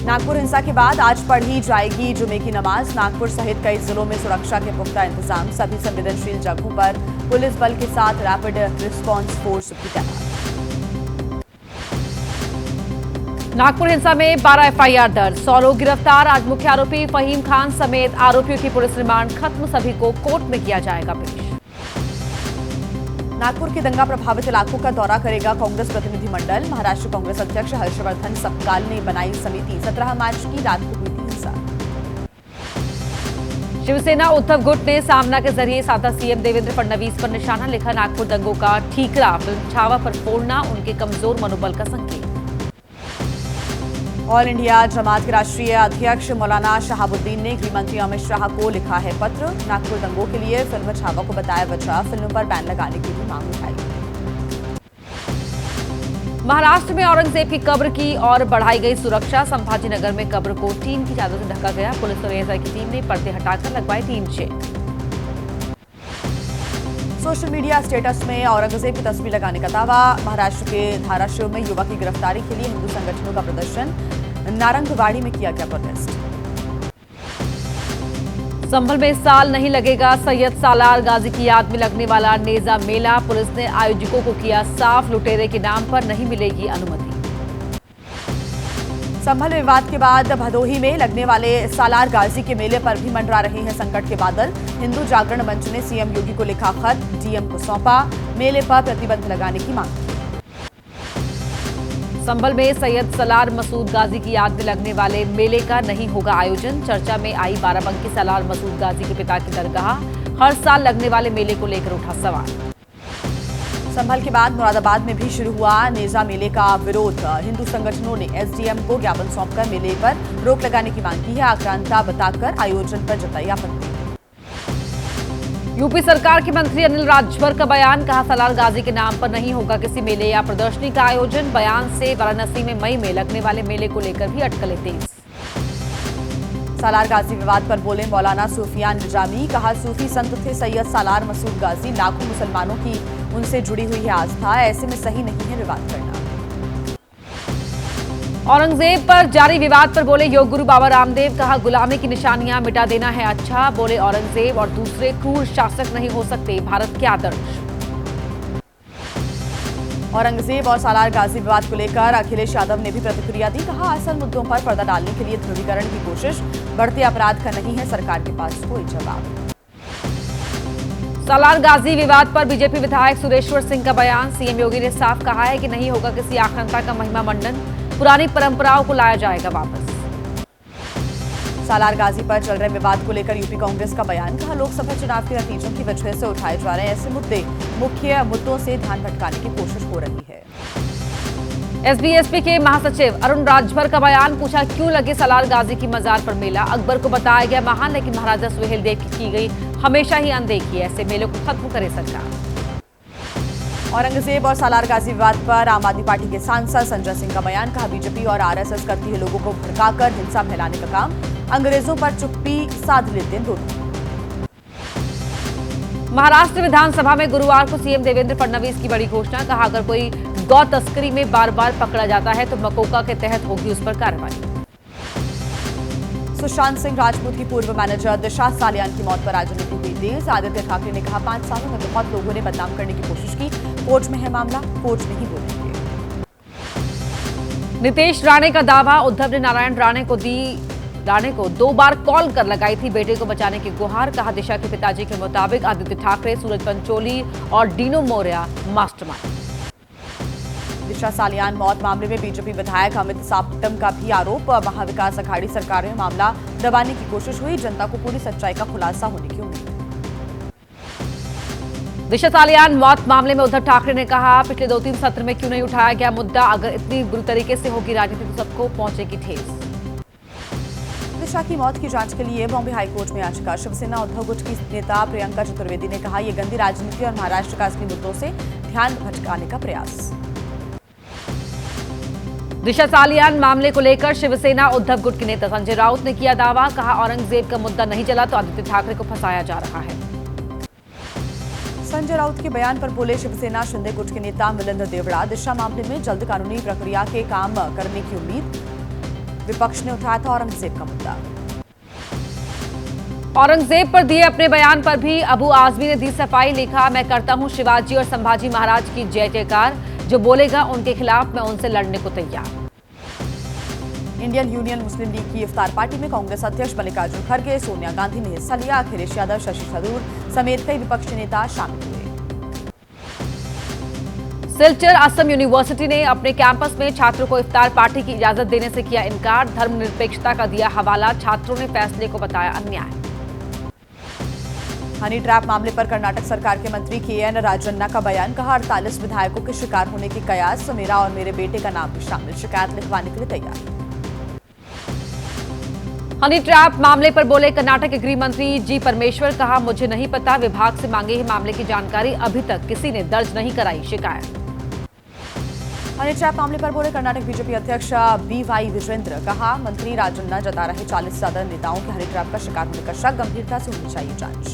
नागपुर हिंसा के बाद आज पढ़ी जाएगी जुमे की नमाज। नागपुर सहित कई जिलों में सुरक्षा के पुख्ता इंतजाम। सभी संवेदनशील जगहों पर पुलिस बल के साथ रैपिड रिस्पांस फोर्स भी तैनात। नागपुर हिंसा में 12 एफआईआर दर्ज, 100 लोग गिरफ्तार। आज मुख्य आरोपी फहीम खान समेत आरोपियों की पुलिस रिमांड खत्म। सभी को कोर्ट में किया जाएगा पेश। नागपुर के दंगा प्रभावित इलाकों का दौरा करेगा कांग्रेस प्रतिनिधिमंडल। महाराष्ट्र कांग्रेस अध्यक्ष हर्षवर्धन सपकाल ने बनाई समिति। 17 मार्च की रात को हुई थी हिंसा। शिवसेना उद्धव गुट ने सामना के जरिए साधा सीएम देवेंद्र फडणवीस पर निशाना। लिखा, नागपुर दंगों का ठीकरा फिल्म छावा पर फोड़ना उनके कमजोर मनोबल का संकेत। ऑल इंडिया जमात के राष्ट्रीय अध्यक्ष मौलाना शहाबुद्दीन ने गृहमंत्री अमित शाह को लिखा है पत्र। नागपुर दंगों के लिए फिल्म छावा को बताया वजह। फिल्म पर बैन लगाने की भी मांग उठाई। महाराष्ट्र में औरंगजेब की कब्र की और बढ़ाई गई सुरक्षा। संभाजी नगर में कब्र को टीन की चादर से ढका गया। पुलिस और एएसआई की टीम ने पर्दे हटाकर लगवाए tin shed. Social media status में औरंगजेब की तस्वीर लगाने का दावा। महाराष्ट्र के धाराशिव में युवक की गिरफ्तारी के लिए हिंदू संगठनों का प्रदर्शन। नारंगवाड़ी में किया गया प्रोटेस्ट। संभल में इस साल नहीं लगेगा सैयद सालार गाजी की याद में लगने वाला नेजा मेला। पुलिस ने आयोजकों को किया साफ, लुटेरे के नाम पर नहीं मिलेगी अनुमति। संभल विवाद के बाद भदोही में लगने वाले सालार गाजी के मेले पर भी मंडरा रहे हैं संकट के बादल। हिंदू जागरण मंच ने सीएम योगी को लिखा खत, डीएम को सौंपा। मेले पर प्रतिबंध लगाने की मांग। संभल में सैयद सलार मसूद गाजी की याद में लगने वाले मेले का नहीं होगा आयोजन। चर्चा में आई बाराबंकी सलार मसूद गाजी के पिता की दरगाह। हर साल लगने वाले मेले को लेकर उठा सवाल। संभल के बाद मुरादाबाद में भी शुरू हुआ नेजा मेले का विरोध। हिंदू संगठनों ने एसडीएम को ज्ञापन सौंपकर मेले पर रोक लगाने की मांग की है। आक्रांता बताकर आयोजन पर जताई आपत्ति। यूपी सरकार के मंत्री अनिल राजभर का बयान। कहा, सालार गाजी के नाम पर नहीं होगा किसी मेले या प्रदर्शनी का आयोजन। बयान से वाराणसी में मई में लगने वाले मेले को लेकर भी अटकलें तेज। सालार गाजी विवाद पर बोले मौलाना सूफियान निजामी। कहा, सूफी संत थे सैयद सालार मसूद गाजी। लाखों मुसलमानों की उनसे जुड़ी हुई है आस्था। ऐसे में सही नहीं है विवाद करना। औरंगजेब पर जारी विवाद पर बोले योग गुरु बाबा रामदेव। कहा, गुलामी की निशानियां मिटा देना है अच्छा। बोले, औरंगजेब और दूसरे क्रूर शासक नहीं हो सकते भारत के आदर्श। औरंगजेब और सालार गाजी विवाद को लेकर अखिलेश यादव ने भी प्रतिक्रिया दी। कहा, असल मुद्दों पर पर्दा डालने के लिए ध्रुवीकरण की कोशिश। बढ़ते अपराध का नहीं है सरकार के पास कोई जवाब। सालार गाजी विवाद पर बीजेपी विधायक सुरेश्वर सिंह का बयान। सीएम योगी ने साफ कहा है कि नहीं होगा किसी आक्रांता का महिमा मंडन। पुरानी परंपराओं को लाया जाएगा वापस। सालार गाजी पर चल रहे विवाद को लेकर यूपी कांग्रेस का बयान। कहा, लोकसभा चुनाव के नतीजों की वजह से उठाए जा रहे ऐसे मुद्दे मुख्य मुद्दों से ध्यान भटकाने की कोशिश हो रही है। एसबीएसपी के महासचिव अरुण राजभर का बयान। पूछा, क्यों लगे सालार गाजी की मजार पर मेला। अकबर को बताया गया महान, लेकिन महाराजा सुहेलदेव की गई हमेशा ही अनदेखी। ऐसे मेलों को खत्म करे सरकार। औरंगजेब और सालार गाजी विवाद पर आम आदमी पार्टी के सांसद संजय सिंह का बयान। कहा, बीजेपी और आरएसएस करती है लोगों को भड़काकर हिंसा फैलाने का काम। अंग्रेजों पर चुप्पी साध लेते हैं दोनों। महाराष्ट्र विधानसभा में गुरुवार को सीएम देवेंद्र फडणवीस की बड़ी घोषणा। कहा, अगर कोई गौ तस्करी में बार बार पकड़ा जाता है तो मकोका के तहत होगी उस पर कार्रवाई। सुशांत सिंह राजपूत की पूर्व मैनेजर दिशा सालियान की मौत पर राजनीति हुई तेज। आदित्य ठाकरे ने कहा, 5 सालों में बहुत लोगों ने बदनाम करने की कोशिश की। कोर्ट में है मामला, कोर्ट में ही बोलेंगे। नीतीश राणे का दावा। उद्धव ने नारायण राणे को 2 बार कॉल कर लगाई थी बेटे को बचाने की गुहार। कहा, दिशा के पिताजी के मुताबिक आदित्य ठाकरे, सूरज पंचोली और डीनो मौर्य मास्टरमाइंड। दिशा सालियान मौत मामले में बीजेपी विधायक अमित सापटम का भी आरोप। महाविकास अघाड़ी सरकार में मामला दबाने की कोशिश हुई। जनता को पूरी सच्चाई का खुलासा होने की उम्मीद। दिशा सालियान मौत मामले में उद्धव ठाकरे ने कहा, पिछले 2-3 सत्र में क्यों नहीं उठाया गया मुद्दा। अगर इतनी बुरी तरीके से होगी राजनीति तो सबको पहुंचेगी ठेस। दिशा की मौत की जांच के लिए बॉम्बे हाईकोर्ट में याचिका। शिवसेना उद्धव गुट की नेता प्रियंका चतुर्वेदी ने कहा, यह गंदी राजनीति और महाराष्ट्र का असली मुद्दों से ध्यान भटकाने का प्रयास। दिशा सालियान मामले को लेकर शिवसेना उद्धव गुट के नेता संजय राउत ने किया दावा। कहा, औरंगजेब का मुद्दा नहीं चला तो आदित्य ठाकरे को फंसाया जा रहा है। संजय राउत के बयान पर बोले शिवसेना शिंदे गुट के नेता मिलिंद देवड़ा। दिशा मामले में जल्द कानूनी प्रक्रिया के काम करने की उम्मीद। विपक्ष ने उठाया था औरंगजेब का मुद्दा। औरंगजेब पर दिए अपने बयान पर भी अबू आजमी ने दी सफाई। लिखा, मैं करता हूं शिवाजी और संभाजी महाराज की जय जयकार, जो बोलेगा उनके खिलाफ मैं उनसे लड़ने को तैयार। इंडियन यूनियन मुस्लिम लीग की इफ्तार पार्टी में कांग्रेस अध्यक्ष मल्लिकार्जुन खड़गे, सोनिया गांधी ने हिस्सा लिया। अखिलेश यादव, शशि थरूर समेत कई विपक्षी नेता शामिल हुए। सिलचर असम यूनिवर्सिटी ने अपने कैंपस में छात्रों को इफ्तार पार्टी की इजाजत देने से किया इनकार। धर्मनिरपेक्षता का दिया हवाला, छात्रों ने फैसले को बताया अन्याय। हनी ट्रैप मामले पर कर्नाटक सरकार के मंत्री के.एन. राजन्ना का बयान। कहा, 48 विधायकों के शिकार होने की कयास, मेरा और मेरे बेटे का नाम भी शामिल, शिकायत लिखवाने के लिए तैयार। हनी ट्रैप मामले पर बोले कर्नाटक के गृह मंत्री जी परमेश्वर। कहा, मुझे नहीं पता, विभाग से मांगे ही मामले की जानकारी, अभी तक किसी ने दर्ज नहीं कराई शिकायत। हनी ट्रैप मामले पर बोले कर्नाटक बीजेपी अध्यक्ष बी.वाई. विजेंद्र। कहा, मंत्री राजन्ना जता रहे 40 से ज्यादा नेताओं के हनी ट्रैप का शिकार होने का शक, गंभीरता से होनी चाहिए जांच।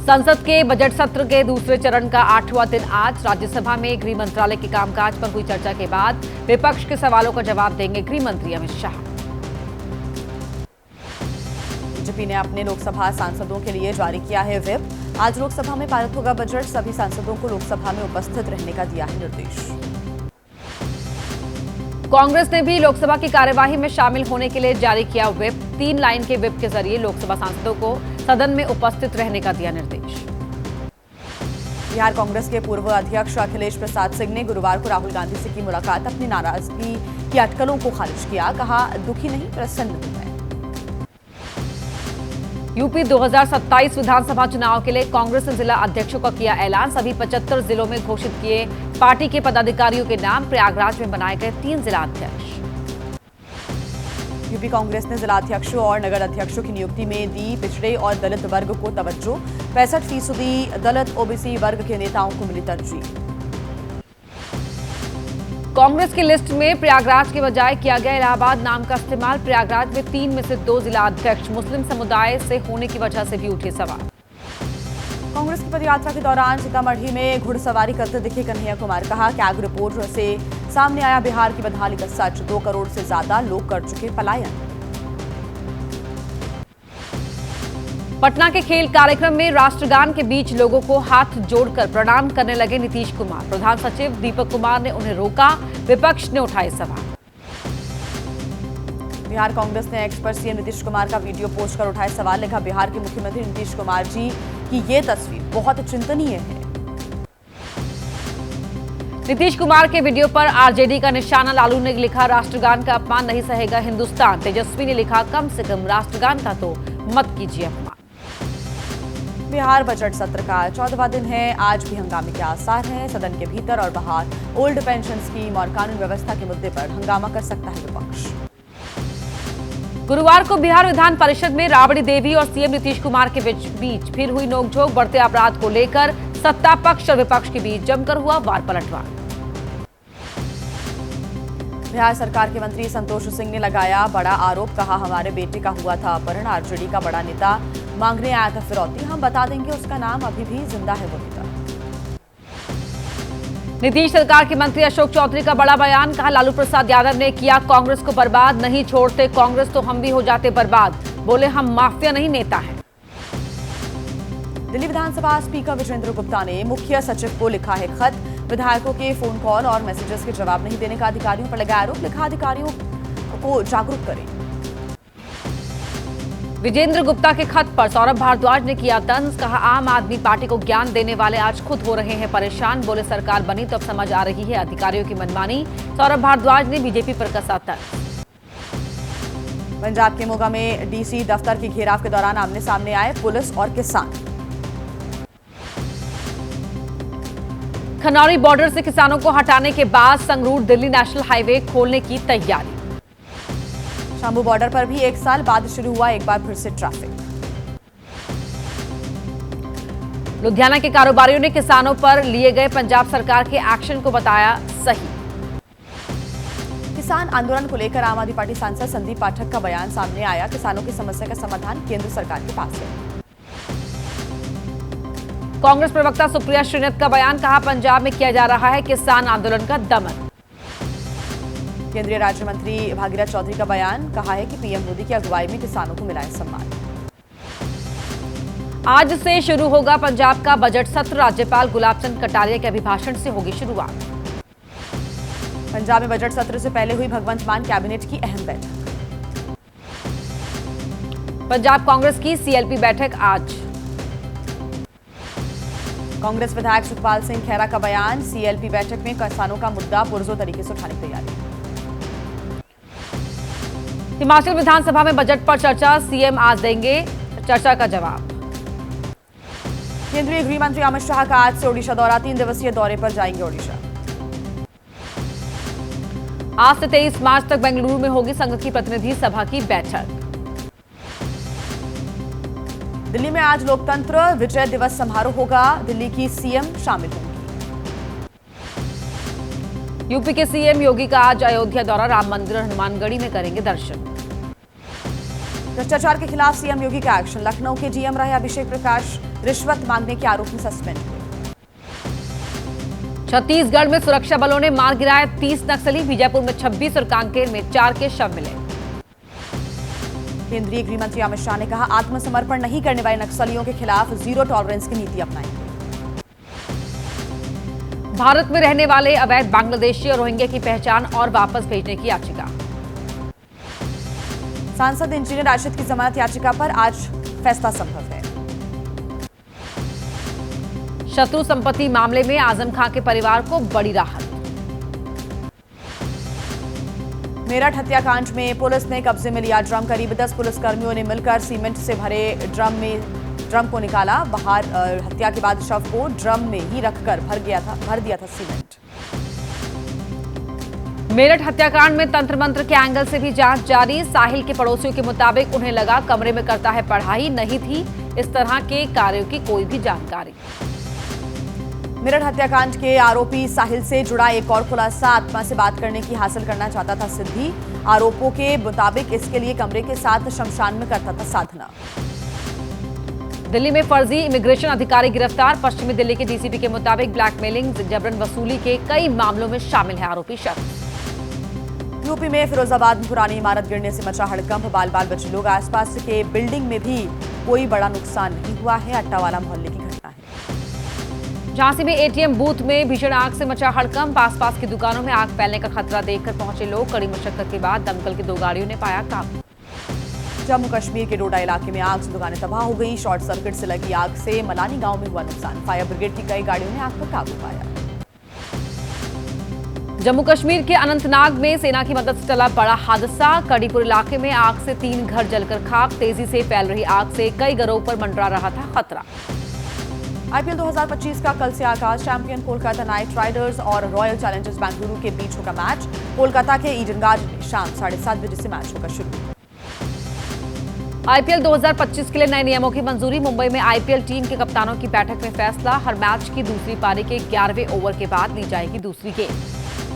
संसद के बजट सत्र के दूसरे चरण का 8वां दिन आज। राज्यसभा में गृह मंत्रालय के कामकाज पर हुई चर्चा के बाद विपक्ष के सवालों का जवाब देंगे गृह मंत्री अमित शाह। बीजेपी ने अपने लोकसभा सांसदों के लिए जारी किया है व्हिप। आज लोकसभा में पारित होगा बजट, सभी सांसदों को लोकसभा में उपस्थित रहने का दिया है निर्देश। कांग्रेस ने भी लोकसभा की कार्यवाही में शामिल होने के लिए जारी किया व्हिप। 3 लाइन के व्हिप के जरिए लोकसभा सांसदों को सदन में उपस्थित रहने का दिया निर्देश। बिहार कांग्रेस के पूर्व अध्यक्ष अखिलेश प्रसाद सिंह ने गुरुवार को राहुल गांधी से की मुलाकात। अपनी नाराजगी की अटकलों को खारिज किया। कहा, दुखी नहीं, प्रसन्न हूं मैं। यूपी 2027 विधानसभा चुनाव के लिए कांग्रेस ने जिला अध्यक्षों का किया ऐलान। सभी 75 जिलों में घोषित किए पार्टी के पदाधिकारियों के नाम। प्रयागराज में बनाए गए 3 जिला अध्यक्ष। यूपी कांग्रेस ने जिला अध्यक्षों और नगर अध्यक्षों की नियुक्ति में दी पिछड़े और दलित वर्ग को तवज्जो। 65% दलित ओबीसी वर्ग के नेताओं को मिली तरजीह। कांग्रेस की लिस्ट में प्रयागराज के बजाय किया गया इलाहाबाद नाम का इस्तेमाल। प्रयागराज में 3 में से 2 जिला अध्यक्ष मुस्लिम समुदाय से होने की वजह से भी उठे सवाल। कांग्रेस की पदयात्रा के दौरान सीतामढ़ी में घुड़सवारी करते दिखे कन्हैया कुमार। कहा, कैग रिपोर्ट से सामने आया बिहार की बदहाली का सच। 2 करोड़ से ज्यादा लोग कर चुके पलायन। पटना के खेल कार्यक्रम में राष्ट्रगान के बीच लोगों को हाथ जोड़कर प्रणाम करने लगे नीतीश कुमार। प्रधान सचिव दीपक कुमार ने उन्हें रोका, विपक्ष ने उठाए सवाल। बिहार कांग्रेस ने एक्स पर सीएम नीतीश कुमार का वीडियो पोस्ट कर उठाए सवाल। लिखा, बिहार के मुख्यमंत्री नीतीश कुमार जी की ये तस्वीर बहुत चिंतनीय है। नीतीश कुमार के वीडियो पर आरजेडी का निशाना। लालू ने लिखा, राष्ट्रगान का अपमान नहीं सहेगा हिंदुस्तान। तेजस्वी ने लिखा, कम से कम राष्ट्रगान का तो मत कीजिए अपमान। बिहार बजट सत्र का 14वां दिन है। आज भी हंगामे के आसार हैं। सदन के भीतर और बाहर ओल्ड पेंशन स्कीम और कानून व्यवस्था के मुद्दे पर हंगामा कर सकता है विपक्ष। गुरुवार को बिहार विधान परिषद में राबड़ी देवी और सीएम नीतीश कुमार के बीच फिर हुई नोकझोंक। बढ़ते अपराध को लेकर सत्ता पक्ष और विपक्ष के बीच जमकर हुआ वार पलटवार। बिहार सरकार के मंत्री संतोष सिंह ने लगाया बड़ा आरोप। कहा, हमारे बेटे का हुआ था अपहरण। आरजेडी का बड़ा नेता मांगने आया था फिरौती। हम बता देंगे उसका नाम अभी भी जिंदा है वो नेता। नीतीश सरकार के मंत्री अशोक चौधरी का बड़ा बयान। कहा, लालू प्रसाद यादव ने किया कांग्रेस को बर्बाद। नहीं छोड़ते कांग्रेस तो हम भी हो जाते बर्बाद। बोले, हम माफिया नहीं नेता हैं। दिल्ली विधानसभा स्पीकर विजेंद्र गुप्ता ने मुख्य सचिव को लिखा है खत। विधायकों के फोन कॉल और मैसेजेस के जवाब नहीं देने का अधिकारियों पर लगाया आरोप। लिखा, अधिकारियों को जागरूक करें। विजेंद्र गुप्ता के खत पर सौरभ भारद्वाज ने किया तंज। कहा, आम आदमी पार्टी को ज्ञान देने वाले आज खुद हो रहे हैं परेशान। बोले, सरकार बनी तो अब समझ आ रही है अधिकारियों की मनमानी। सौरभ भारद्वाज ने बीजेपी पर कसा तंज। पंजाब के मोगा में डीसी दफ्तर के घेराव के दौरान आमने सामने आए पुलिस और किसान। खनौरी बॉर्डर से किसानों को हटाने के बाद संगरूर दिल्ली नेशनल हाईवे खोलने की तैयारी। शाम्बू बॉर्डर पर भी 1 साल बाद शुरू हुआ एक बार फिर से ट्रैफिक। लुधियाना के कारोबारियों ने किसानों पर लिए गए पंजाब सरकार के एक्शन को बताया सही। किसान आंदोलन को लेकर आम आदमी पार्टी सांसद संदीप पाठक का बयान सामने आया। किसानों की समस्या का समाधान केंद्र सरकार के पास है। कांग्रेस प्रवक्ता सुप्रिया श्रीनाथ का बयान। कहा, पंजाब में किया जा रहा है किसान आंदोलन का दमन। केंद्रीय राज्य मंत्री भागीरथ चौधरी का बयान, कहा है कि पीएम मोदी की अगुवाई में किसानों को मिला है सम्मान। आज से शुरू होगा पंजाब का बजट सत्र। राज्यपाल गुलाब चंद कटारिया के अभिभाषण से होगी शुरुआत। पंजाब में बजट सत्र से पहले हुई भगवंत मान कैबिनेट की अहम बैठक। पंजाब कांग्रेस की सीएलपी बैठक आज। कांग्रेस विधायक सुखपाल सिंह खैरा का बयान, सीएलपी बैठक में किसानों का मुद्दा पुरजोर तरीके से उठाने की तैयारी। हिमाचल विधानसभा में बजट पर चर्चा, सीएम आज देंगे चर्चा का जवाब। केंद्रीय गृह मंत्री अमित शाह का आज से ओडिशा दौरा, 3 दिवसीय दौरे पर जाएंगे ओडिशा। आज से 23 मार्च तक बेंगलुरु में होगी संघ की प्रतिनिधि सभा की बैठक। दिल्ली में आज लोकतंत्र विजय दिवस समारोह होगा, दिल्ली की सीएम शामिल होंगी। यूपी के सीएम योगी का आज अयोध्या दौरा, राम मंदिर और हनुमानगढ़ी में करेंगे दर्शन। भ्रष्टाचार के खिलाफ सीएम योगी का एक्शन, लखनऊ के डीएम रहे अभिषेक प्रकाश रिश्वत मांगने के आरोप में सस्पेंड हुए। छत्तीसगढ़ में सुरक्षा बलों ने मार गिराए 30 नक्सली, बीजापुर में 26 और कांकेर में 4 के शव मिले। केंद्रीय गृह मंत्री अमित शाह ने कहा, आत्मसमर्पण नहीं करने वाले नक्सलियों के खिलाफ जीरो टॉलरेंस की नीति अपनाएंगे। भारत में रहने वाले अवैध बांग्लादेशी और रोहिंग्या की पहचान और वापस भेजने की याचिका। सांसद इंजीनियर राशिद की जमानत याचिका पर आज फैसला संभव है। शत्रु संपत्ति मामले में आजम खां के परिवार को बड़ी राहत। मेरठ हत्याकांड में पुलिस ने कब्जे में लिया ड्रम, करीब 10 पुलिसकर्मियों ने मिलकर सीमेंट से भरे ड्रम को निकाला बाहर। हत्या के बाद शव को ड्रम में ही रखकर भर दिया था सीमेंट। मेरठ हत्याकांड में तंत्र मंत्र के एंगल से भी जांच जारी। साहिल के पड़ोसियों के मुताबिक उन्हें लगा कमरे में करता है पढ़ाई, नहीं थी इस तरह के कार्यों की कोई भी जानकारी। मेरठ हत्याकांड के आरोपी साहिल से जुड़ा एक और खुलासा, आत्मा से बात करने की हासिल करना चाहता था सिद्धि। आरोपों के मुताबिक इसके लिए कमरे के साथ शमशान में करता था साधना। दिल्ली में फर्जी इमिग्रेशन अधिकारी गिरफ्तार। पश्चिमी दिल्ली के डीसीपी के मुताबिक ब्लैकमेलिंग, जबरन वसूली के कई मामलों में शामिल है आरोपी शख्स। यूपी में फिरोजाबाद में पुरानी इमारत गिरने से मचा हड़कंप, बाल बाल बचे लोग। आसपास के बिल्डिंग में भी कोई बड़ा नुकसान नहीं हुआ है। अट्टावाला मोहल्ले की घटना है। झांसी में एटीएम बूथ में भीषण आग से मचा हड़कंप। आसपास की दुकानों में आग फैलने का खतरा देखकर पहुंचे लोग। कड़ी मशक्कत के बाद दमकल की 2 गाड़ियों ने पाया काबू। जम्मू कश्मीर के डोडा इलाके में आग से दुकानें तबाह हो गई। शॉर्ट सर्किट से लगी आग से मलानी गांव में हुआ नुकसान। फायर ब्रिगेड की कई गाड़ियों ने आग पर काबू पाया। जम्मू कश्मीर के अनंतनाग में सेना की मदद से चला बड़ा हादसा। कड़ीपुर इलाके में आग से 3 घर जलकर खाक। तेजी से फैल रही आग से कई घरों पर मंडरा रहा था खतरा। आईपीएल 2025 का कल से आगाज। चैंपियन कोलकाता नाइट राइडर्स और रॉयल चैलेंजर्स बेंगलुरु के बीच होगा मैच। कोलकाता के ईडन गार्डन में शाम 7:30 बजे से मैच होगा शुरू। आईपीएल 2025 के लिए नए नियमों की मंजूरी। मुंबई में आईपीएल टीम के कप्तानों की बैठक में फैसला। हर मैच की दूसरी पारी के 11वें ओवर के बाद ली जाएगी दूसरी गेंद।